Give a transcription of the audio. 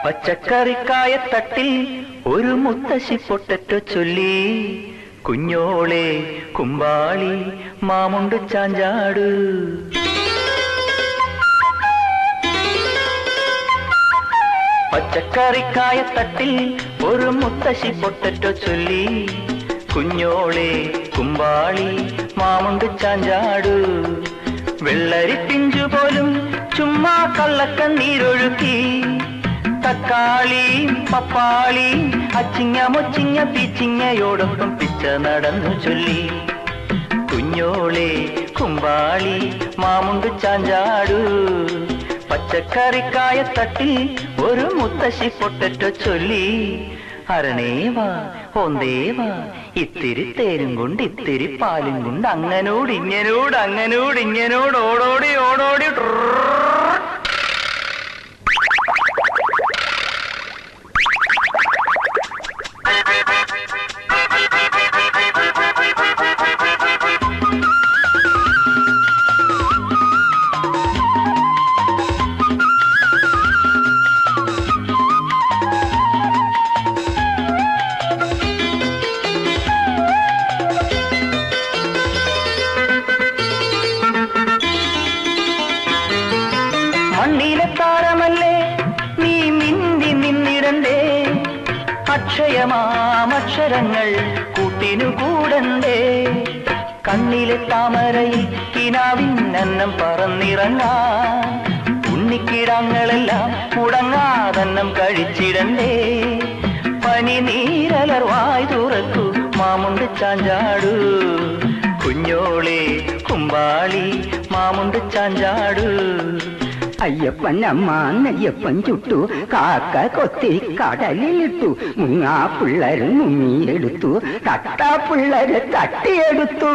പച്ചക്കറിക്കായത്തട്ടിൽ ഒരു മുത്തശ്ശി പൊട്ടറ്റോ ചൊല്ലി, കുഞ്ഞോളെ കുമ്പാളി മാമുണ്ട് ചാഞ്ചാട്. പച്ചക്കറിക്കായത്തട്ടിൽ ഒരു മുത്തശ്ശി പൊട്ടറ്റോ ചൊല്ലി, കുഞ്ഞോളെ കുമ്പാളി മാമുണ്ട് ചാഞ്ചാട്. വെള്ളരി പിഞ്ചു പോലും ചുമ്മാ കള്ളക്കണ്ണീരൊഴുക്കി, തക്കാളി പപ്പാളി അച്ചിങ്ങ മൊച്ചിങ്ങ പീച്ചിങ്ങയോടൊപ്പം പിച്ച നടന്നു ചൊല്ലി, കുഞ്ഞോളെ കുമ്പാളി മാമുണ്ട് ചാഞ്ചാടു. പച്ചക്കറിക്കായത്തട്ടിൽ ഒരു മുത്തശ്ശി പൊട്ടറ്റോ ചൊല്ലി, അരണേവാ ഓന്തേവാ ഇത്തിരി തേരും കൊണ്ട് ഇത്തിരി പാലും കൊണ്ട് അങ്ങനോട് ഇങ്ങനോട് അങ്ങനോട് ഇങ്ങനോട് ഓടോടി ഓടോടി. മണ്ണിലെ താരമല്ലേ നീ മിന്നി നിന്നിടണ്ടേ, അക്ഷയമാമക്ഷരങ്ങൾ കൂട്ടിനു കൂടണ്ടേ. കണ്ണിലെ താമരയിൽ കിനാവിന്നന്നം പറന്നിറങ്ങാൻ, ഉണ്ണിക്കിടങ്ങളെല്ലാം മുടങ്ങാതന്നം കഴിച്ചിടണ്ടേ. പനി നീരലർവായ് തുറക്കൂ മാമുണ്ട് ചാഞ്ചാടു, കുഞ്ഞോളെ കുമ്പാളി മാമുണ്ട് ചാഞ്ചാടു. അയ്യപ്പൻ അമ്മ നെയ്യപ്പൻ ചുട്ടു, കാക്ക കൊത്തി കടലിലിട്ടു, മുങ്ങാ പിള്ളേര് മുങ്ങിയെടുത്തു, തട്ടാ പിള്ളേര് തട്ടിയെടുത്തു.